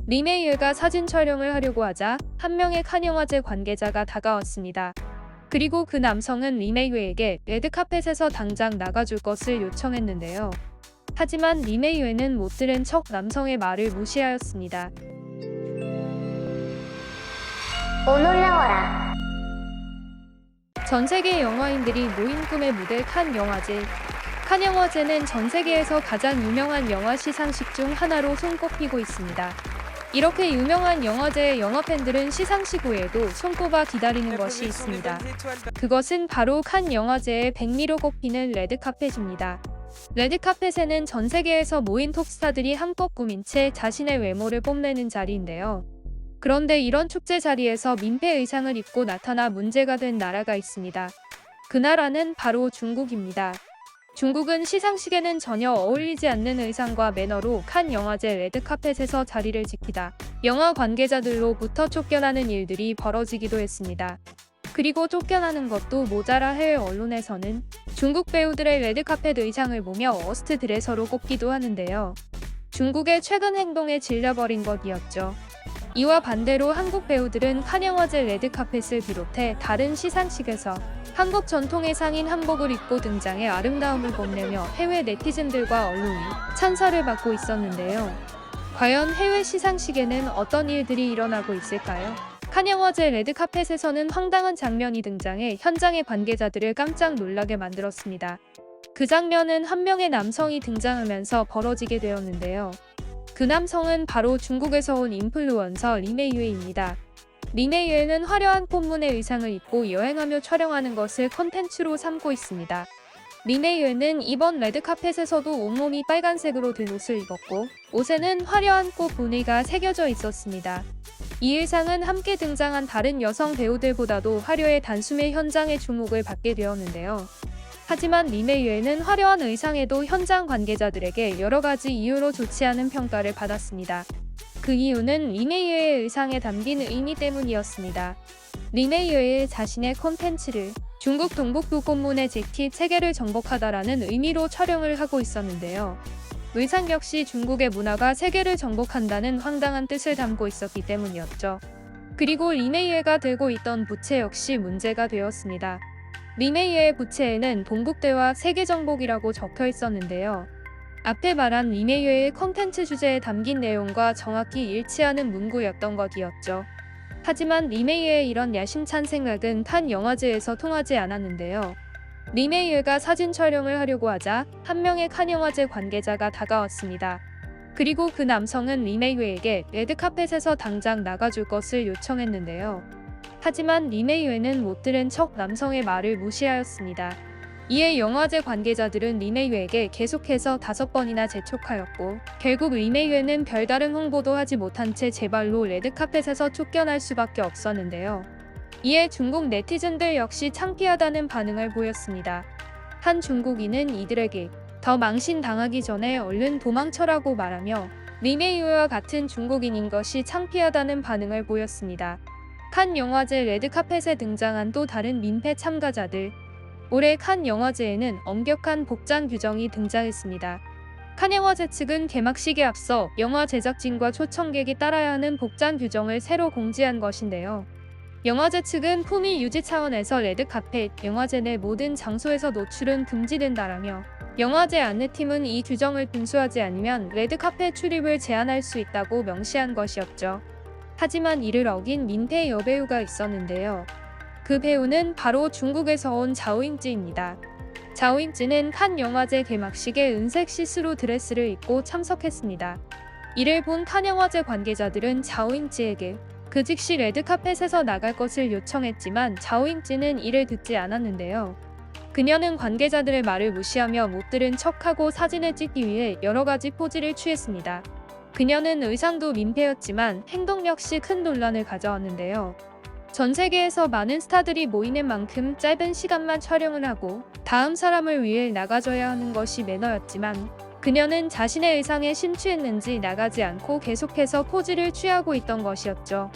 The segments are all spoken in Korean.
리메이유가 사진 촬영을 하려고 하자 한 명의 칸 영화제 관계자가 다가왔습니다. 그리고 그 남성은 리메이유에게 레드카펫에서 당장 나가줄 것을 요청했는데요. 하지만 리메이유는 못 들은 척 남성의 말을 무시하였습니다. 올라와라. 전 세계 영화인들이 모인 꿈의 무대 칸 영화제. 칸 영화제는 전 세계에서 가장 유명한 영화 시상식 중 하나로 손꼽히고 있습니다. 이렇게 유명한 영화제의 영화팬들은 시상식 후에도 손꼽아 기다리는 것이 있습니다. 그것은 바로 칸 영화제의 백미로 꼽히는 레드카펫입니다. 레드카펫에는 전 세계에서 모인 톱스타들이 한껏 꾸민 채 자신의 외모를 뽐내는 자리인데요. 그런데 이런 축제 자리에서 민폐 의상을 입고 나타나 문제가 된 나라가 있습니다. 그 나라는 바로 중국입니다. 중국은 시상식에는 전혀 어울리지 않는 의상과 매너로 칸 영화제 레드카펫에서 자리를 지키다 영화 관계자들로부터 쫓겨나는 일들이 벌어지기도 했습니다. 그리고 쫓겨나는 것도 모자라 해외 언론에서는 중국 배우들의 레드카펫 의상을 보며 워스트 드레서로 꼽기도 하는데요. 중국의 최근 행동에 질려버린 것이었죠. 이와 반대로 한국 배우들은 칸 영화제 레드카펫을 비롯해 다른 시상식에서 한국 전통의 상인 한복을 입고 등장해 아름다움을 뽐내며 해외 네티즌들과 언론이 찬사를 받고 있었는데요. 과연 해외 시상식에는 어떤 일들이 일어나고 있을까요? 칸 영화제 레드카펫에서는 황당한 장면이 등장해 현장의 관계자들을 깜짝 놀라게 만들었습니다. 그 장면은 한 명의 남성이 등장하면서 벌어지게 되었는데요. 그 남성은 바로 중국에서 온 인플루언서 리메이유입니다. 리메이유는 화려한 폰문의 의상을 입고 여행하며 촬영하는 것을 컨텐츠로 삼고 있습니다. 리메이유는 이번 레드카펫에서도 온몸이 빨간색으로 된 옷을 입었고 옷에는 화려한 꽃 무늬가 새겨져 있었습니다. 이 의상은 함께 등장한 다른 여성 배우들보다도 화려해 단숨에 현장의 주목을 받게 되었는데요. 하지만 리메이유는 화려한 의상에도 현장 관계자들에게 여러 가지 이유로 좋지 않은 평가를 받았습니다. 그 이유는 리메이유의 의상에 담긴 의미 때문이었습니다. 리메이유의 자신의 콘텐츠를 중국 동북부 꽃문의 재킷 3개를 정복하다라는 의미로 촬영을 하고 있었는데요. 의상 역시 중국의 문화가 세계를 정복한다는 황당한 뜻을 담고 있었기 때문이었죠. 그리고 리메이유가 들고 있던 부채 역시 문제가 되었습니다. 리메이유의 부채에는 동북대와 세계정복이라고 적혀 있었는데요. 앞에 말한 리메이유의 컨텐츠 주제에 담긴 내용과 정확히 일치하는 문구였던 것이었죠. 하지만 리메이유의 이런 야심찬 생각은 칸 영화제에서 통하지 않았는데요. 리메이유가 사진 촬영을 하려고 하자 한 명의 칸 영화제 관계자가 다가왔습니다. 그리고 그 남성은 리메이유에게 레드카펫에서 당장 나가줄 것을 요청했는데요. 하지만 리메이유는 못 들은 척 남성의 말을 무시하였습니다. 이에 영화제 관계자들은 리메이유에게 계속해서 5번이나 재촉하였고 결국 리메이유는 별다른 홍보도 하지 못한 채 제발로 레드카펫에서 쫓겨날 수밖에 없었는데요. 이에 중국 네티즌들 역시 창피하다는 반응을 보였습니다. 한 중국인은 이들에게 더 망신당하기 전에 얼른 도망쳐라고 말하며 리메이유와 같은 중국인인 것이 창피하다는 반응을 보였습니다. 칸 영화제 레드카펫에 등장한 또 다른 민폐 참가자들. 올해 칸 영화제에는 엄격한 복장 규정이 등장했습니다. 칸 영화제 측은 개막식에 앞서 영화 제작진과 초청객이 따라야 하는 복장 규정을 새로 공지한 것인데요. 영화제 측은 품위 유지 차원에서 레드카펫, 영화제 내 모든 장소에서 노출은 금지된다라며 영화제 안내팀은 이 규정을 준수하지 않으면 레드카펫 출입을 제한할 수 있다고 명시한 것이었죠. 하지만 이를 어긴 민폐 여배우가 있었는데요. 그 배우는 바로 중국에서 온 자오잉쯔입니다. 자오잉쯔는 칸 영화제 개막식에 은색 시스루 드레스를 입고 참석했습니다. 이를 본 칸 영화제 관계자들은 자오잉쯔에게 그 즉시 레드카펫에서 나갈 것을 요청했지만 자오잉쯔는 이를 듣지 않았는데요. 그녀는 관계자들의 말을 무시하며 못 들은 척하고 사진을 찍기 위해 여러 가지 포즈를 취했습니다. 그녀는 의상도 민폐였지만 행동 역시 큰 논란을 가져왔는데요. 전 세계에서 많은 스타들이 모이는 만큼 짧은 시간만 촬영을 하고 다음 사람을 위해 나가줘야 하는 것이 매너였지만 그녀는 자신의 의상에 심취했는지 나가지 않고 계속해서 포즈를 취하고 있던 것이었죠.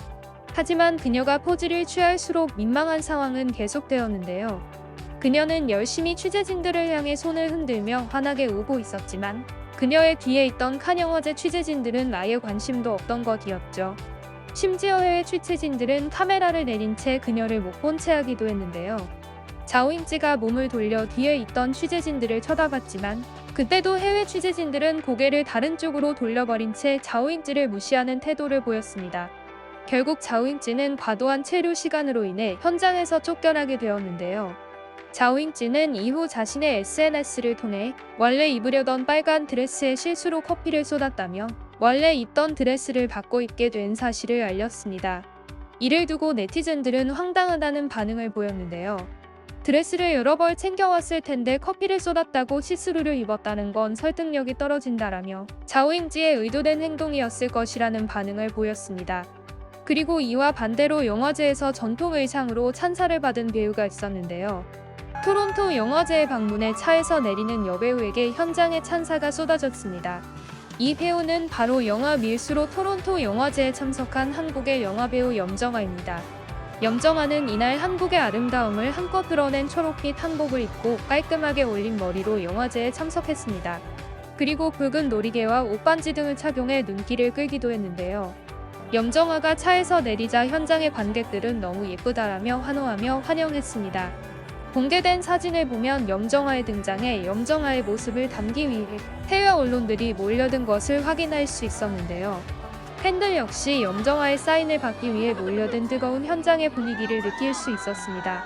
하지만 그녀가 포즈를 취할수록 민망한 상황은 계속되었는데요. 그녀는 열심히 취재진들을 향해 손을 흔들며 환하게 웃고 있었지만 그녀의 뒤에 있던 칸 영화제 취재진들은 아예 관심도 없던 것이었죠. 심지어 해외 취재진들은 카메라를 내린 채 그녀를 못 본 채 하기도 했는데요. 자오잉찌가 몸을 돌려 뒤에 있던 취재진들을 쳐다봤지만 그때도 해외 취재진들은 고개를 다른 쪽으로 돌려버린 채 자오잉찌를 무시하는 태도를 보였습니다. 결국 자오잉찌는 과도한 체류 시간으로 인해 현장에서 쫓겨나게 되었는데요. 자오잉찌는 이후 자신의 SNS를 통해 원래 입으려던 빨간 드레스에 실수로 커피를 쏟았다며 원래 입던 드레스를 바꿔 입게 된 사실을 알렸습니다. 이를 두고 네티즌들은 황당하다는 반응을 보였는데요. 드레스를 여러 벌 챙겨왔을 텐데 커피를 쏟았다고 시스루를 입었다는 건 설득력이 떨어진다라며 자오잉찌의 의도된 행동이었을 것이라는 반응을 보였습니다. 그리고 이와 반대로 영화제에서 전통 의상으로 찬사를 받은 배우가 있었는데요. 토론토 영화제에 방문해 차에서 내리는 여배우에게 현장에 찬사가 쏟아졌습니다. 이 배우는 바로 영화 밀수로 토론토 영화제에 참석한 한국의 영화배우 염정아입니다. 염정아는 이날 한국의 아름다움을 한껏 드러낸 초록빛 한복을 입고 깔끔하게 올린 머리로 영화제에 참석했습니다. 그리고 붉은 놀이개와 옷반지 등을 착용해 눈길을 끌기도 했는데요. 염정아가 차에서 내리자 현장의 관객들은 너무 예쁘다라며 환호하며 환영했습니다. 공개된 사진을 보면 염정아의 등장에 염정아의 모습을 담기 위해 해외 언론들이 몰려든 것을 확인할 수 있었는데요. 팬들 역시 염정아의 사인을 받기 위해 몰려든 뜨거운 현장의 분위기를 느낄 수 있었습니다.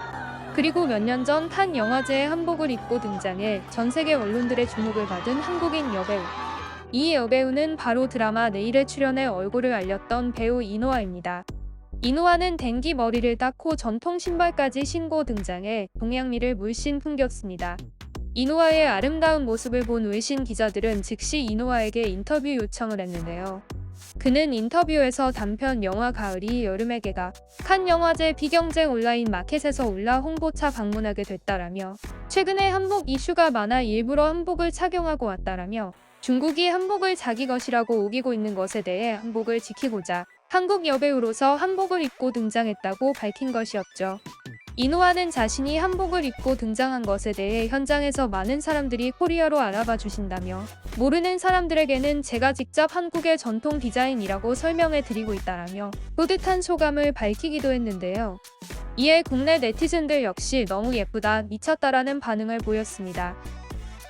그리고 몇 년 전 칸 영화제에 한복을 입고 등장해 전 세계 언론들의 주목을 받은 한국인 여배우. 이 여배우는 바로 드라마 내일에 출연해 얼굴을 알렸던 배우 이노아입니다. 이노아는 댕기 머리를 닦고 전통 신발까지 신고 등장해 동양미를 물씬 풍겼습니다. 이노아의 아름다운 모습을 본 외신 기자들은 즉시 이노아에게 인터뷰 요청을 했는데요. 그는 인터뷰에서 단편 영화 가을이 여름의 개가 칸 영화제 비경쟁 온라인 마켓에서 올라 홍보차 방문하게 됐다라며 최근에 한복 이슈가 많아 일부러 한복을 착용하고 왔다라며 중국이 한복을 자기 것이라고 우기고 있는 것에 대해 한복을 지키고자 한국 여배우로서 한복을 입고 등장했다고 밝힌 것이었죠. 이노아는 자신이 한복을 입고 등장한 것에 대해 현장에서 많은 사람들이 코리아로 알아봐 주신다며 모르는 사람들에게는 제가 직접 한국의 전통 디자인이라고 설명해 드리고 있다라며 뿌듯한 소감을 밝히기도 했는데요. 이에 국내 네티즌들 역시 너무 예쁘다, 미쳤다라는 반응을 보였습니다.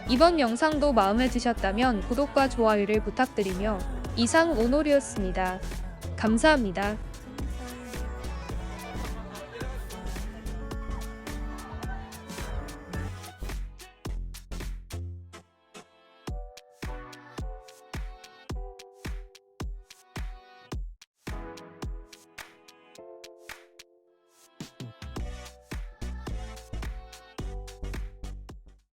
이번 영상도 마음에 드셨다면 구독과 좋아요를 부탁드리며 이상 오노리였습니다. 감사합니다.